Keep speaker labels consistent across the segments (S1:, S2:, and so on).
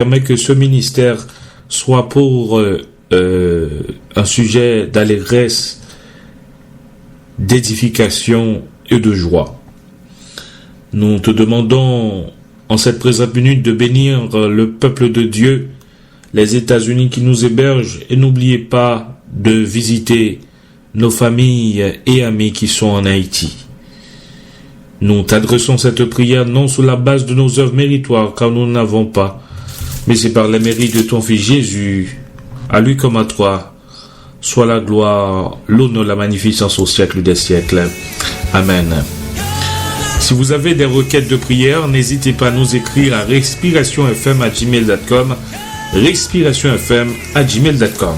S1: permet que ce ministère soit pour un sujet d'allégresse, d'édification et de joie. Nous te demandons en cette présente minute de bénir le peuple de Dieu, les États-Unis qui nous hébergent, et n'oubliez pas de visiter nos familles et amis qui sont en Haïti. Nous t'adressons cette prière non sur la base de nos œuvres méritoires, car nous n'avons pas, mais c'est par les mérites de ton Fils Jésus, à lui comme à toi, soit la gloire, l'honneur, la magnificence au siècle des siècles. Amen. Si vous avez des requêtes de prière, n'hésitez pas à nous écrire à respirationfm@gmail.com, respirationfm@gmail.com.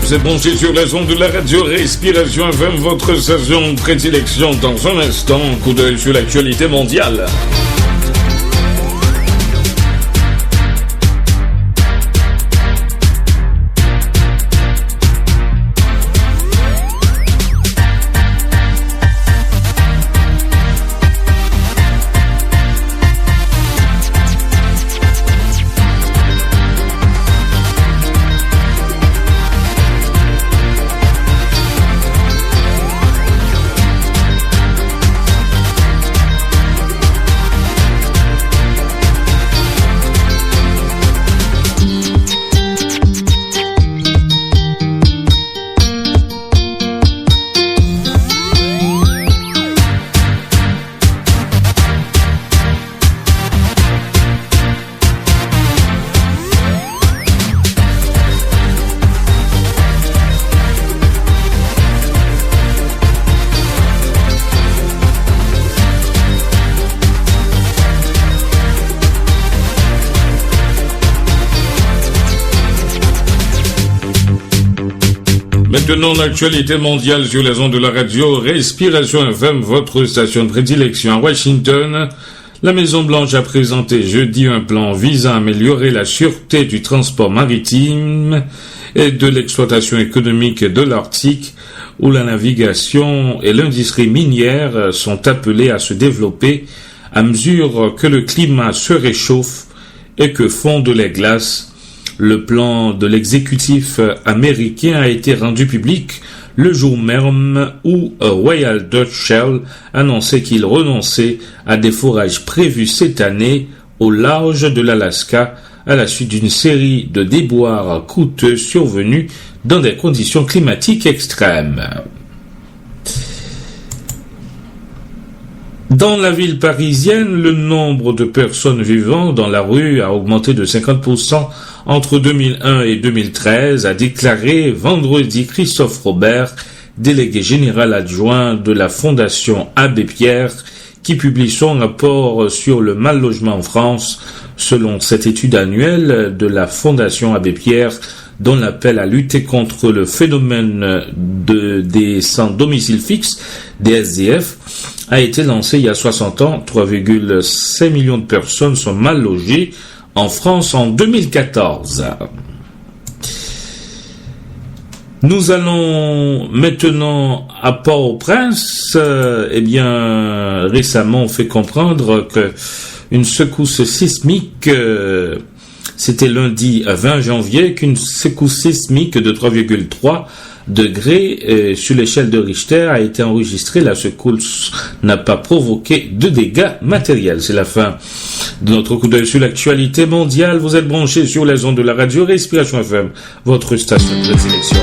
S1: C'est branché sur les ondes de la radio Respiration FM, votre station de prédilection. Dans un instant, coup d'œil sur l'actualité mondiale. Maintenant, l'actualité mondiale sur les ondes de la radio Respiration FM, votre station de prédilection. À Washington, la Maison-Blanche a présenté jeudi un plan visant à améliorer la sûreté du transport maritime et de l'exploitation économique de l'Arctique, où la navigation et l'industrie minière sont appelées à se développer à mesure que le climat se réchauffe et que fondent les glaces. Le plan de l'exécutif américain a été rendu public le jour même où Royal Dutch Shell annonçait qu'il renonçait à des forages prévus cette année au large de l'Alaska à la suite d'une série de déboires coûteux survenus dans des conditions climatiques extrêmes. Dans la ville parisienne, le nombre de personnes vivant dans la rue a augmenté de 50% entre 2001 et 2013, a déclaré vendredi Christophe Robert, délégué général adjoint de la Fondation Abbé Pierre, qui publie son rapport sur le mal-logement en France. Selon cette étude annuelle de la Fondation Abbé Pierre, dont l'appel à lutter contre le phénomène des sans domicile fixe, des SDF, a été lancé il y a 60 ans. 3,5 millions de personnes sont mal logées en France en 2014. Nous allons maintenant à Port-au-Prince. Récemment, on fait comprendre que une secousse sismique, c'était lundi 20 janvier, qu'une secousse sismique de 3,3 degrés sur l'échelle de Richter a été enregistrée. La secousse n'a pas provoqué de dégâts matériels. C'est la fin de notre coup d'œil sur l'actualité mondiale. Vous êtes branchés sur les ondes de la radio Respiration FM, votre station de prédilection.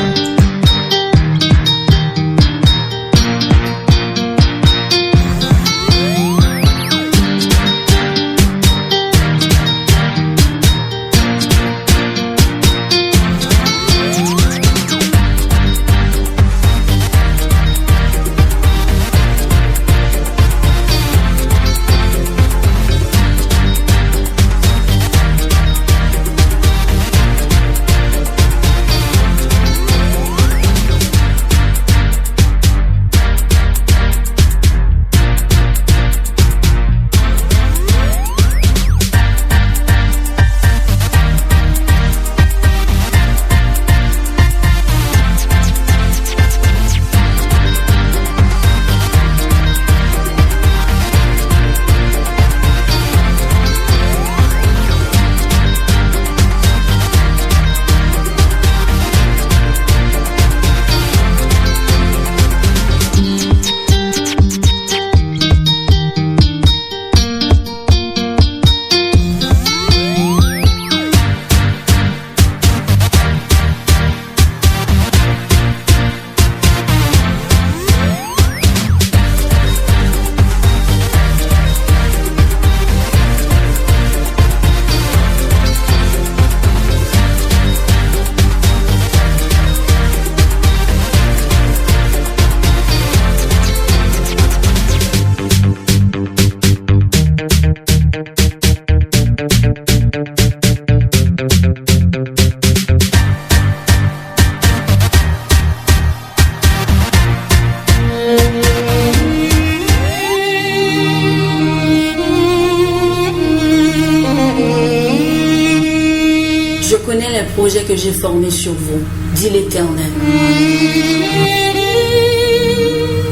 S2: Projet que j'ai formé sur vous, dit l'Éternel.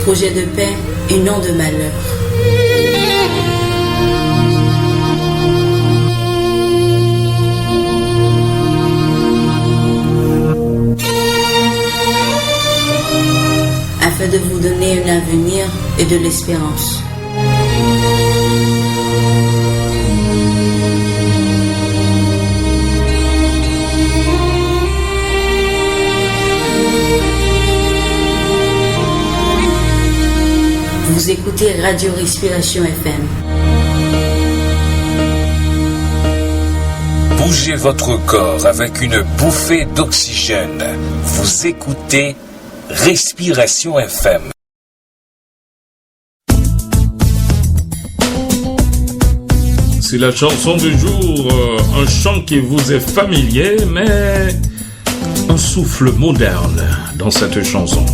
S2: Projet de paix et non de malheur. Afin de vous donner un avenir et de l'espérance. Vous écoutez Radio Respiration FM.
S3: Bougez votre corps avec une bouffée d'oxygène. Vous écoutez Respiration FM.
S1: C'est la chanson du jour, un chant qui vous est familier, mais un souffle moderne dans cette chanson.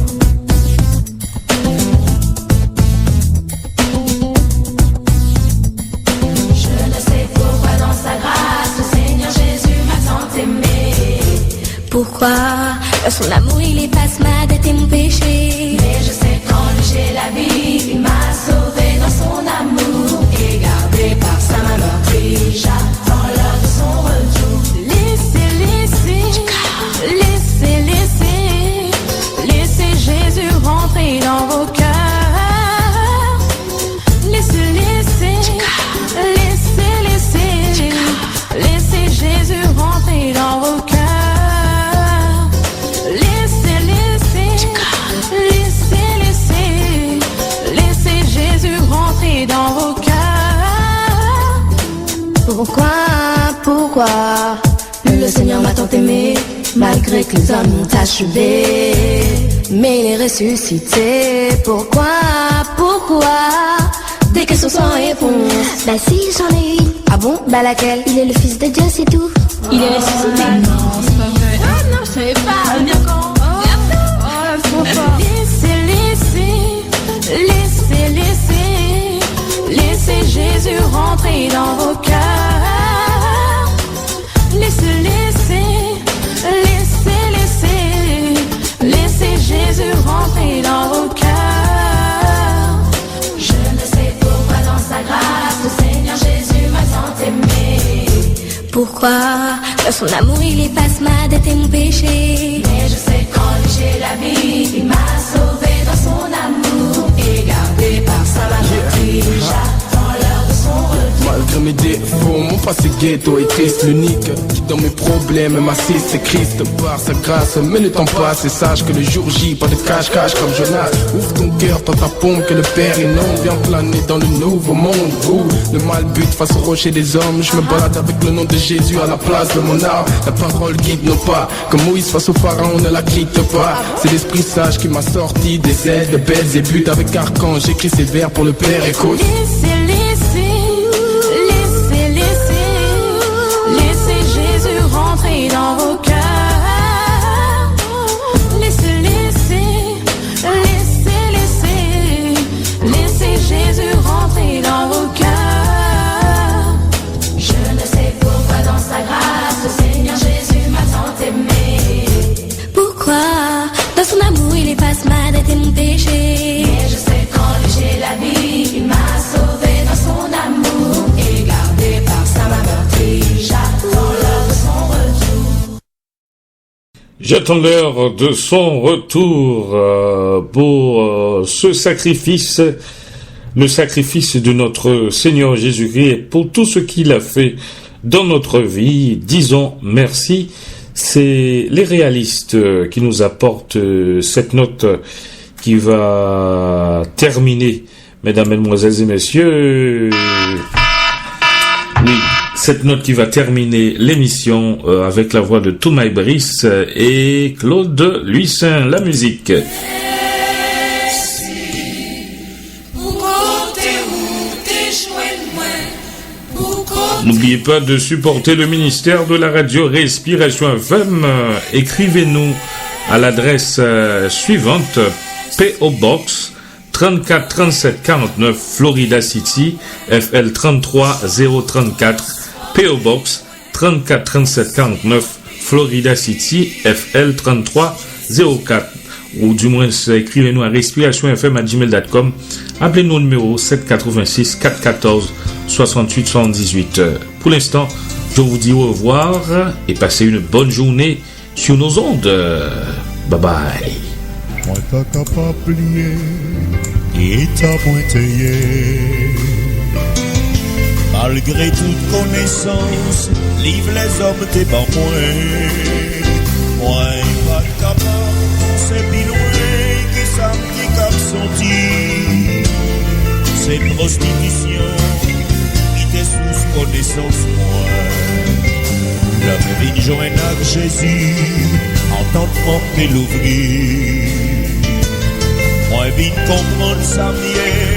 S4: Pourquoi son amour il efface ma dette et mon péché.
S5: Mais je sais qu'enlever la vie, il m'a sauvé dans son amour et gardé par sa main meurtrie. J'attends l'heure de son retour.
S4: Laissez Jésus rentrer dans vos cœurs. Laissez Jésus rentrer dans vos cœurs. Dans vos cœurs. Pourquoi le Seigneur m'a tant aimé, malgré que les hommes m'ont achevé, mais il est ressuscité. Pourquoi des questions sans réponse.
S6: Bah si, j'en ai une.
S4: Ah bon? Bah laquelle?
S6: Il est le fils de Dieu, c'est tout.
S4: Il est ressuscité.
S5: Non, c'est pas vrai. Ah non, je savais pas. Venir quand? Oh, trop fort.
S4: Laissez Jésus rentrer dans vos cœurs. Laissez Jésus rentrer dans vos cœurs.
S5: Je ne sais pourquoi dans sa grâce le Seigneur Jésus m'a tant aimé.
S4: Pourquoi Dans son amour, il efface ma dette et mon péché.
S5: Mais je sais qu'en lui j'ai la vie. Il m'a sauvé dans son amour et gardé par sa main meurtrie. J'attends l'heure de son retour.
S7: Malgré mes défauts, mon passé ghetto est triste. L'unique qui dans mes problèmes m'assiste, c'est Christ par sa grâce. Mais le temps passe et sache que le jour J, pas de cache-cache comme Jonas. Ouvre ton cœur, tends ta pompe que le Père inonde. Viens planer dans le nouveau monde où le mal bute face au rocher des hommes. Je me balade avec le nom de Jésus à la place de mon arme. La parole guide nos pas, comme Moïse face au pharaon, ne la quitte pas. C'est l'esprit sage qui m'a sorti des ailes de Belzébuth. Avec Archange, j'écris ces vers pour le Père, écoute.
S4: Laissez Jésus rentrer dans vos cœurs. Laissez Jésus rentrer dans vos cœurs.
S5: Je ne sais pourquoi dans sa grâce, le Seigneur Jésus m'a tant aimé.
S4: Pourquoi dans son amour il efface ma dette et mon péché.
S5: Mais je sais qu'en lui j'ai la vie. Il m'a sauvé dans son amour et gardé par sa main meurtrie. J'attends l'heure de son retour.
S1: J'attends l'heure de son retour pour ce sacrifice, le sacrifice de notre Seigneur Jésus-Christ et pour tout ce qu'il a fait dans notre vie. Disons merci. C'est les réalistes qui nous apportent cette note qui va terminer, mesdames, mesdemoiselles et messieurs. Oui, cette note qui va terminer l'émission avec la voix de Toumaï Brice et Claude Luissin, la musique. N'oubliez pas de supporter le ministère de la radio Respiration FM. Écrivez-nous à l'adresse suivante: P.O. Box 34 37 49 Florida City, FL 33 034. P.O. Box 34 37 49 Florida City, FL 33 04. Ou du moins écrivez-nous à respirationfm@gmail.com. Appelez-nous au numéro 786 414 68 78. Pour l'instant, je vous dis au revoir et passez une bonne journée sur nos ondes. Bye bye.
S8: Moi t'as capable plier et t'as pointillé. Malgré toute connaissance, livre les hommes t'es pas moins. Moi pas capable, c'est plus loin que ça me cap sorti. C'est prostitution qui t'est sous connaissance moi. L'homme vient joindre avec Jésus, entendement de l'ouvrir. Moi vite comprendre sa mienne.